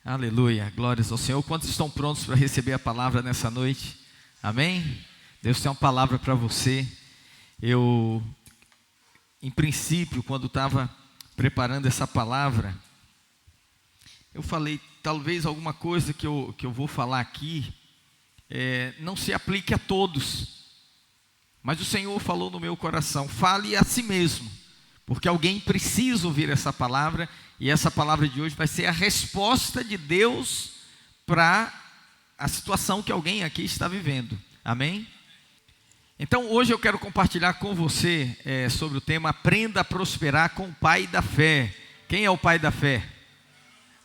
Aleluia, glórias ao Senhor. Quantos estão prontos para receber a palavra nessa noite? Amém? Deus tem uma palavra para você. Em princípio, quando estava preparando essa palavra, eu falei, talvez alguma coisa que eu vou falar aqui não se aplique a todos, mas o Senhor falou no meu coração, fale a si mesmo, porque alguém precisa ouvir essa palavra, e essa palavra de hoje vai ser a resposta de Deus para a situação que alguém aqui está vivendo, amém? Então hoje eu quero compartilhar com você sobre o tema Aprenda a Prosperar com o Pai da Fé. Quem é o Pai da Fé?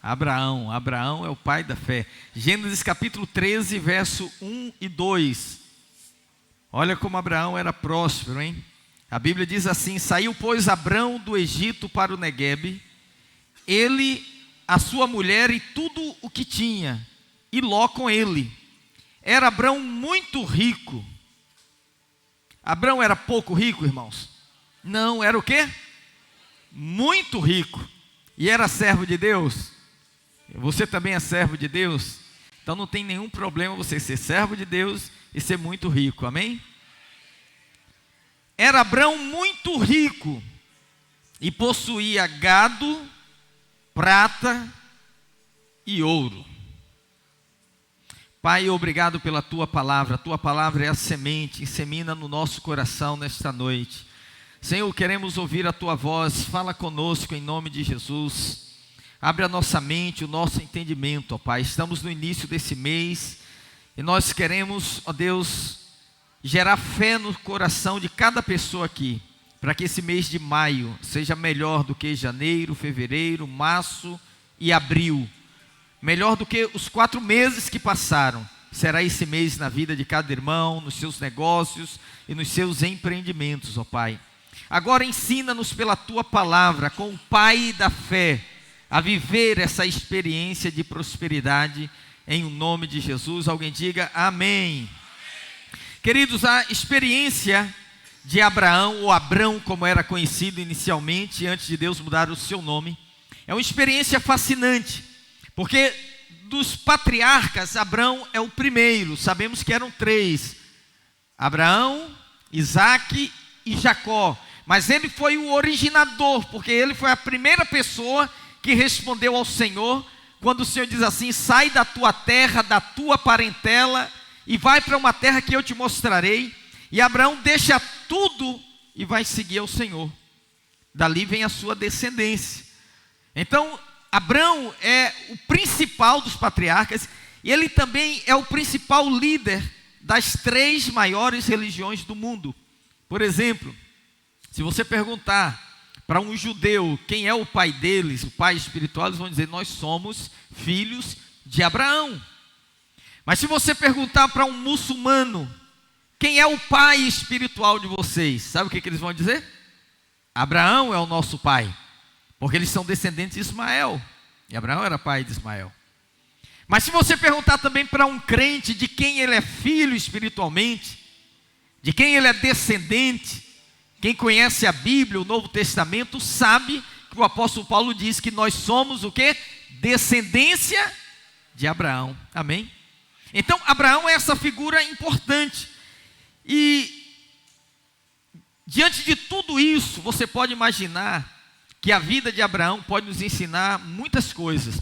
Abraão. Abraão é o pai da fé. Gênesis capítulo 13, verso 1 e 2. Olha como Abraão era próspero, hein? A Bíblia diz assim: saiu, pois, Abrão do Egito para o Neguebe, ele, a sua mulher e tudo o que tinha, e Ló com ele. Era Abrão muito rico. Abrão era pouco rico, irmãos? Não, era o quê? Muito rico. E era servo de Deus? Você também é servo de Deus? Então não tem nenhum problema você ser servo de Deus e ser muito rico, amém? Era Abrão muito rico e possuía gado, prata e ouro. Pai, obrigado pela Tua palavra é a semente, insemina no nosso coração nesta noite. Senhor, queremos ouvir a Tua voz, fala conosco em nome de Jesus. Abre a nossa mente, o nosso entendimento, ó Pai. Estamos no início desse mês e nós queremos, ó Deus, gerar fé no coração de cada pessoa aqui, para que esse mês de maio seja melhor do que janeiro, fevereiro, março e abril. Melhor do que os 4 meses que passaram. Será esse mês na vida de cada irmão, nos seus negócios e nos seus empreendimentos, ó Pai. Agora ensina-nos pela Tua palavra, com o Pai da fé, a viver essa experiência de prosperidade, em nome de Jesus. Alguém diga amém. Queridos, a experiência de Abraão, ou Abrão, como era conhecido inicialmente, antes de Deus mudar o seu nome, é uma experiência fascinante, porque dos patriarcas, Abrão é o primeiro. Sabemos que eram 3, Abraão, Isaque e Jacó, mas ele foi o originador, porque ele foi a primeira pessoa que respondeu ao Senhor, quando o Senhor diz assim: sai da tua terra, da tua parentela, e vai para uma terra que eu te mostrarei. E Abraão deixa tudo e vai seguir ao Senhor. Dali vem a sua descendência. Então, Abraão é o principal dos patriarcas, e ele também é o principal líder das 3 maiores religiões do mundo. Por exemplo, se você perguntar para um judeu quem é o pai deles, o pai espiritual, eles vão dizer: nós somos filhos de Abraão. Mas se você perguntar para um muçulmano quem é o pai espiritual de vocês, sabe o que eles vão dizer? Abraão é o nosso pai, porque eles são descendentes de Ismael, e Abraão era pai de Ismael. Mas se você perguntar também para um crente de quem ele é filho espiritualmente, de quem ele é descendente, quem conhece a Bíblia, o Novo Testamento, sabe que o apóstolo Paulo diz que nós somos o quê? Descendência de Abraão, amém? Então Abraão é essa figura importante, e diante de tudo isso, você pode imaginar que a vida de Abraão pode nos ensinar muitas coisas,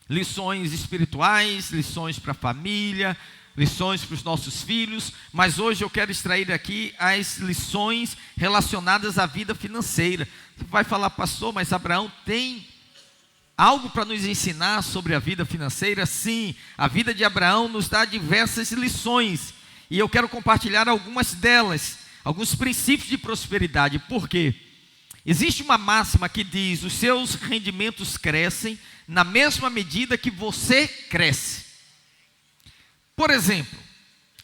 lições espirituais, lições para a família, lições para os nossos filhos, mas hoje eu quero extrair aqui as lições relacionadas à vida financeira. Você vai falar: pastor, mas Abraão tem algo para nos ensinar sobre a vida financeira? Sim, a vida de Abraão nos dá diversas lições, e eu quero compartilhar algumas delas, alguns princípios de prosperidade. Por quê? Existe uma máxima que diz: os seus rendimentos crescem na mesma medida que você cresce. Por exemplo,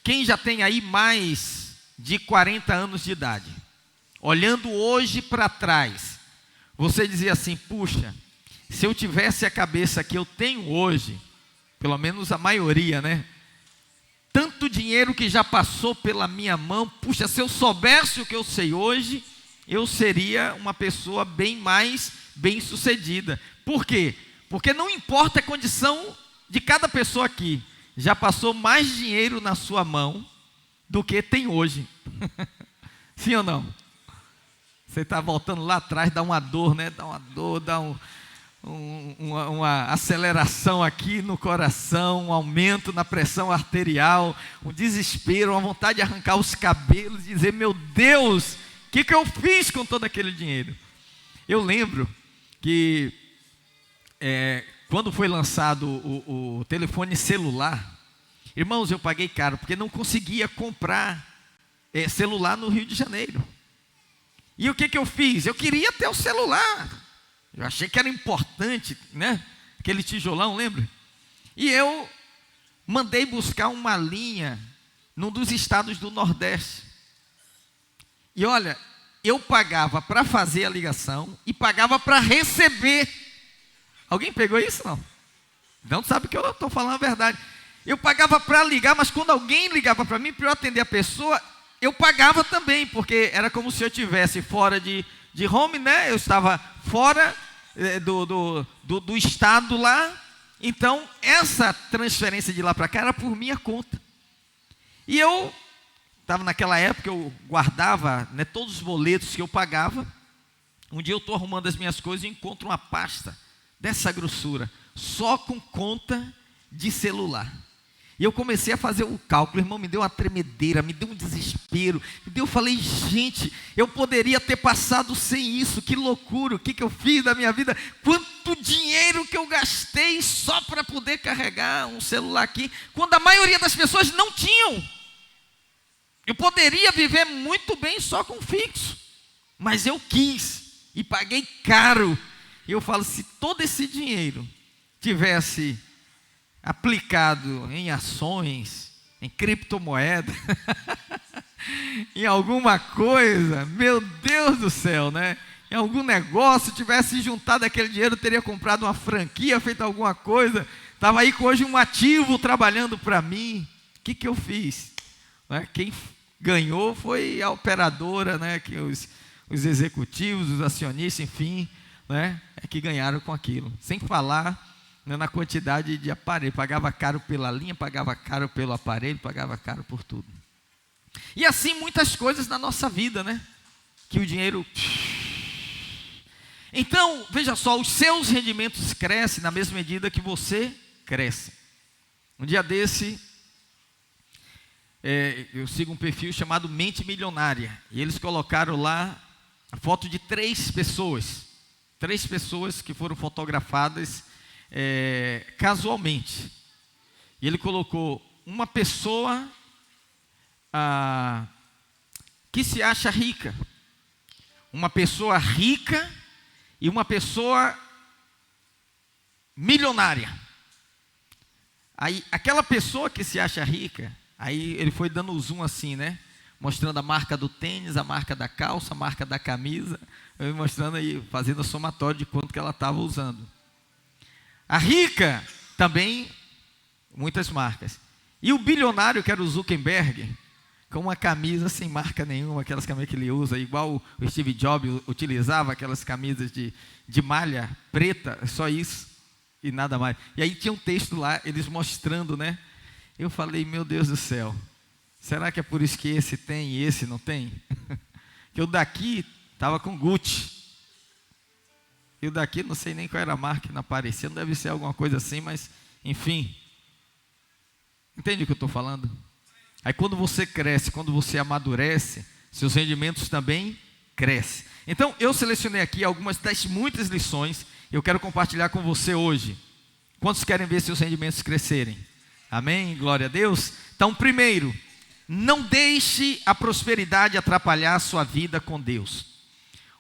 quem já tem aí mais de 40 anos de idade, olhando hoje para trás, você dizia assim: puxa, se eu tivesse a cabeça que eu tenho hoje, pelo menos a maioria, né? Tanto dinheiro que já passou pela minha mão, puxa, se eu soubesse o que eu sei hoje, eu seria uma pessoa bem mais bem-sucedida. Por quê? Porque não importa a condição de cada pessoa aqui, já passou mais dinheiro na sua mão do que tem hoje. Sim ou não? Você está voltando lá atrás, dá uma dor, né? Dá uma dor, dá uma aceleração aqui no coração, um aumento na pressão arterial, um desespero, uma vontade de arrancar os cabelos e dizer: meu Deus, o que eu fiz com todo aquele dinheiro? Eu lembro que quando foi lançado o telefone celular, irmãos, eu paguei caro, porque não conseguia comprar celular no Rio de Janeiro. E o que eu fiz? Eu queria ter o celular. Eu achei que era importante, né? Aquele tijolão, lembra? E eu mandei buscar uma linha num dos estados do Nordeste. E olha, eu pagava para fazer a ligação e pagava para receber. Alguém pegou isso, não? Não sabe que eu estou falando a verdade. Eu pagava para ligar, mas quando alguém ligava para mim, para eu atender a pessoa, eu pagava também, porque era como se eu estivesse fora de home, né? Eu estava fora do estado lá. Então, essa transferência de lá para cá era por minha conta. E eu estava naquela época, eu guardava, né, todos os boletos que eu pagava. Um dia eu estou arrumando as minhas coisas e encontro uma pasta dessa grossura, só com conta de celular. E eu comecei a fazer o cálculo, irmão, me deu uma tremedeira, me deu um desespero. Eu falei: gente, eu poderia ter passado sem isso, que loucura, o que eu fiz da minha vida? Quanto dinheiro que eu gastei só para poder carregar um celular aqui, quando a maioria das pessoas não tinham. Eu poderia viver muito bem só com fixo, mas eu quis e paguei caro. E eu falo: se todo esse dinheiro tivesse aplicado em ações, em criptomoeda, em alguma coisa, meu Deus do céu, né? Em algum negócio, tivesse juntado aquele dinheiro, teria comprado uma franquia, feito alguma coisa, estava aí com hoje um ativo trabalhando para mim. O que eu fiz? Né? Quem ganhou foi a operadora, né? Que os executivos, os acionistas, enfim, né? É que ganharam com aquilo. Sem falar na quantidade de aparelho, pagava caro pela linha, pagava caro pelo aparelho, pagava caro por tudo. E assim muitas coisas na nossa vida, né? Que o dinheiro... Então, veja só, os seus rendimentos crescem na mesma medida que você cresce. Um dia desse, eu sigo um perfil chamado Mente Milionária, e eles colocaram lá a foto de 3 pessoas que foram fotografadas casualmente. E ele colocou uma pessoa que se acha rica, uma pessoa rica e uma pessoa milionária. Aí aquela pessoa que se acha rica, aí ele foi dando o zoom assim, né? Mostrando a marca do tênis, a marca da calça, a marca da camisa, mostrando aí, fazendo o somatório de quanto que ela estava usando. A rica, também, muitas marcas. E o bilionário, que era o Zuckerberg, com uma camisa sem marca nenhuma, aquelas camisas que ele usa, igual o Steve Jobs utilizava, aquelas camisas de malha preta, só isso e nada mais. E aí tinha um texto lá, eles mostrando, né? Eu falei: meu Deus do céu, será que é por isso que esse tem e esse não tem? Que o daqui estava com Gucci. E o daqui, não sei nem qual era a marca que não aparecia, não deve ser alguma coisa assim, mas, enfim. Entende o que eu estou falando? Aí quando você cresce, quando você amadurece, seus rendimentos também crescem. Então, eu selecionei aqui algumas das muitas lições, eu quero compartilhar com você hoje. Quantos querem ver seus rendimentos crescerem? Amém? Glória a Deus. Então, primeiro, não deixe a prosperidade atrapalhar a sua vida com Deus.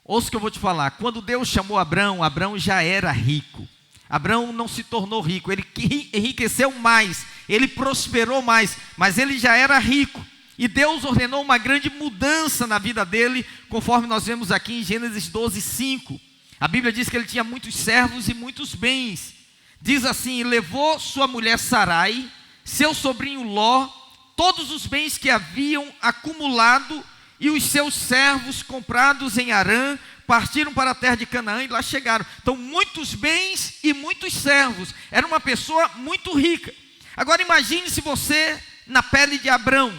Ouça o que eu vou te falar. Quando Deus chamou Abrão, Abrão já era rico. Abrão não se tornou rico, ele enriqueceu mais, ele prosperou mais, mas ele já era rico. E Deus ordenou uma grande mudança na vida dele, conforme nós vemos aqui em Gênesis 12:5. A Bíblia diz que ele tinha muitos servos e muitos bens. Diz assim: levou sua mulher Sarai, seu sobrinho Ló, todos os bens que haviam acumulado, e os seus servos comprados em Harã, partiram para a terra de Canaã e lá chegaram. Então, muitos bens e muitos servos. Era uma pessoa muito rica. Agora imagine se você, na pele de Abrão,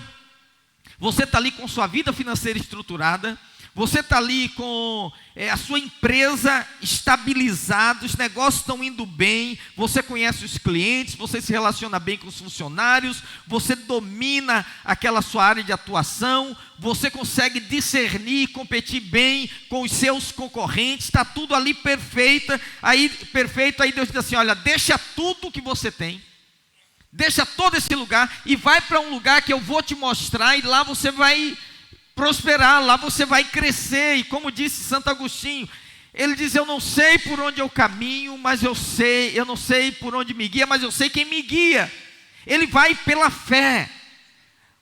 você está ali com sua vida financeira estruturada, você está ali com a sua empresa estabilizada, os negócios estão indo bem, você conhece os clientes, você se relaciona bem com os funcionários, você domina aquela sua área de atuação, você consegue discernir e competir bem com os seus concorrentes, está tudo ali perfeito. Aí Deus diz assim, olha, deixa tudo que você tem, deixa todo esse lugar e vai para um lugar que eu vou te mostrar e lá você vai prosperar, lá você vai crescer. E como disse Santo Agostinho, ele diz, eu não sei por onde eu caminho, mas eu não sei por onde me guia, mas eu sei quem me guia. Ele vai pela fé.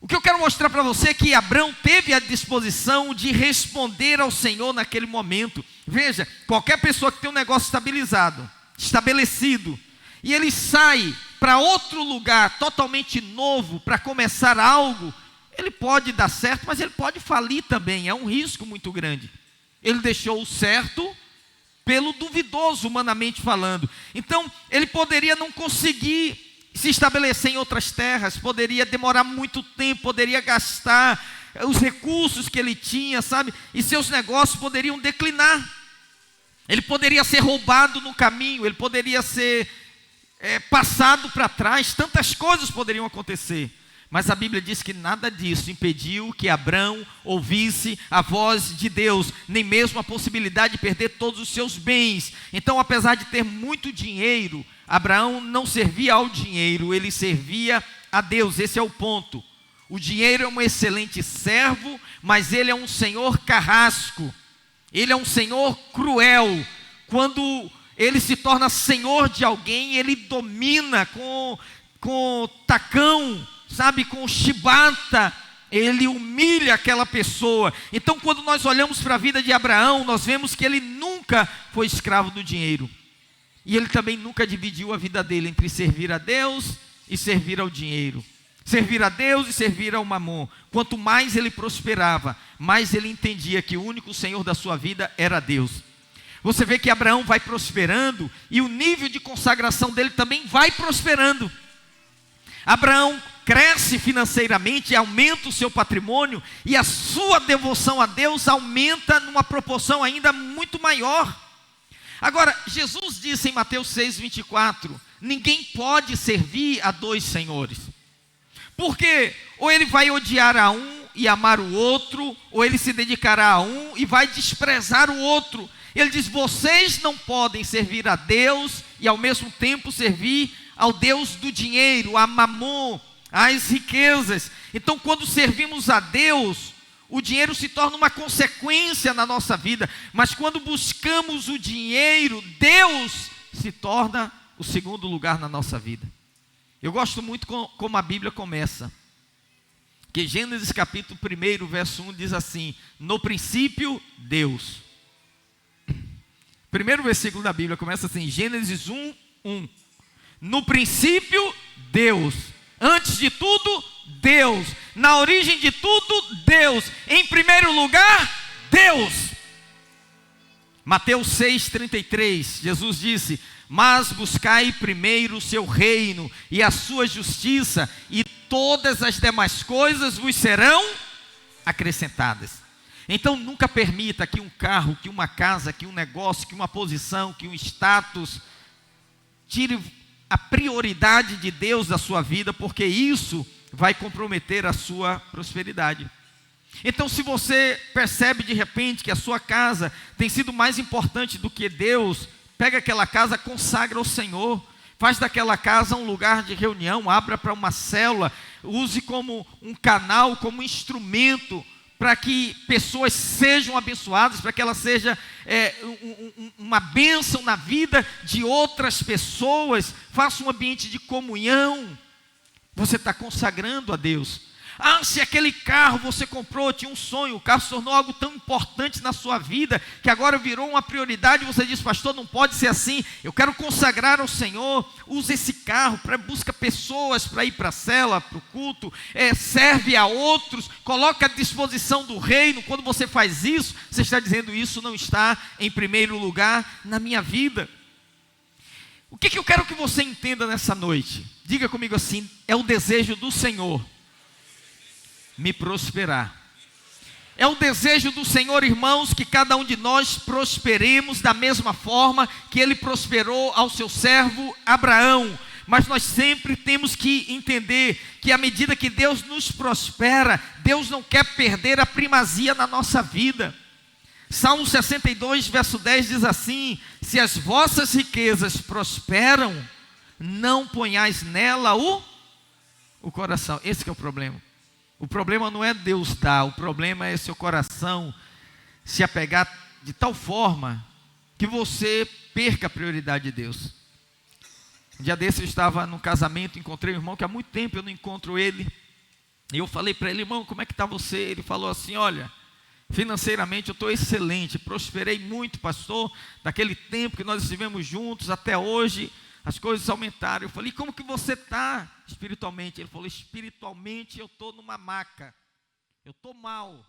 O que eu quero mostrar para você é que Abrão teve a disposição de responder ao Senhor naquele momento. Veja, qualquer pessoa que tem um negócio estabelecido, e ele sai para outro lugar totalmente novo, para começar algo, ele pode dar certo, mas ele pode falir também, é um risco muito grande. Ele deixou o certo pelo duvidoso, humanamente falando. Então, ele poderia não conseguir se estabelecer em outras terras, poderia demorar muito tempo, poderia gastar os recursos que ele tinha, sabe? E seus negócios poderiam declinar. Ele poderia ser roubado no caminho, ele poderia ser passado para trás, tantas coisas poderiam acontecer. Mas a Bíblia diz que nada disso impediu que Abrão ouvisse a voz de Deus, nem mesmo a possibilidade de perder todos os seus bens. Então, apesar de ter muito dinheiro, Abraão não servia ao dinheiro, ele servia a Deus. Esse é o ponto. O dinheiro é um excelente servo, mas ele é um senhor carrasco. Ele é um senhor cruel. Quando ele se torna senhor de alguém, ele domina com tacão, sabe, com chibata, ele humilha aquela pessoa. Então, quando nós olhamos para a vida de Abraão, nós vemos que ele nunca foi escravo do dinheiro. E ele também nunca dividiu a vida dele entre servir a Deus e servir ao dinheiro. Servir a Deus e servir ao mamon. Quanto mais ele prosperava, mais ele entendia que o único Senhor da sua vida era Deus. Você vê que Abraão vai prosperando e o nível de consagração dele também vai prosperando. Abraão cresce financeiramente, aumenta o seu patrimônio e a sua devoção a Deus aumenta numa proporção ainda muito maior. Agora, Jesus disse em Mateus 6:24, ninguém pode servir a dois senhores. Porque ou ele vai odiar a um e amar o outro, ou ele se dedicará a um e vai desprezar o outro. Ele diz, vocês não podem servir a Deus e ao mesmo tempo servir ao Deus do dinheiro, a mamon, às riquezas. Então, quando servimos a Deus, o dinheiro se torna uma consequência na nossa vida. Mas quando buscamos o dinheiro, Deus se torna o segundo lugar na nossa vida. Eu gosto muito como a Bíblia começa. Que Gênesis capítulo 1, verso 1 diz assim, no princípio, Deus. Primeiro versículo da Bíblia começa assim, Gênesis 1:1. No princípio, Deus. Antes de tudo, Deus. Na origem de tudo, Deus. Em primeiro lugar, Deus. Mateus 6:33, Jesus disse, mas buscai primeiro o seu reino e a sua justiça, e todas as demais coisas vos serão acrescentadas. Então nunca permita que um carro, que uma casa, que um negócio, que uma posição, que um status tire a prioridade de Deus da sua vida, porque isso vai comprometer a sua prosperidade. Então, se você percebe de repente que a sua casa tem sido mais importante do que Deus, pega aquela casa, consagra ao Senhor, faz daquela casa um lugar de reunião, abra para uma célula, use como um canal, como instrumento, para que pessoas sejam abençoadas, para que ela seja uma bênção na vida de outras pessoas, faça um ambiente de comunhão. Você está consagrando a Deus. Ah, se aquele carro você comprou, tinha um sonho, o carro se tornou algo tão importante na sua vida, que agora virou uma prioridade, você diz, pastor, não pode ser assim, eu quero consagrar ao Senhor, usa esse carro, busca pessoas para ir para a cela, para o culto, serve a outros, coloca à disposição do reino. Quando você faz isso, você está dizendo, isso não está em primeiro lugar na minha vida. O que eu quero que você entenda nessa noite? Diga comigo assim, é o desejo do Senhor me prosperar. É o desejo do Senhor, irmãos, que cada um de nós prosperemos da mesma forma que Ele prosperou ao seu servo Abraão. Mas nós sempre temos que entender que à medida que Deus nos prospera, Deus não quer perder a primazia na nossa vida. Salmo 62, verso 10 diz assim, se as vossas riquezas prosperam, não ponhais nela o coração. Esse que é o problema. O problema não é Deus dar, o problema é seu coração se apegar de tal forma que você perca a prioridade de Deus. Um dia desse eu estava num casamento, encontrei um irmão que há muito tempo eu não encontro ele. E eu falei para ele, irmão, como é que está você? Ele falou assim, olha, financeiramente eu estou excelente, prosperei muito, pastor, daquele tempo que nós estivemos juntos até hoje, as coisas aumentaram. Eu falei, como que você está espiritualmente? Ele falou, espiritualmente eu estou numa maca, eu estou mal.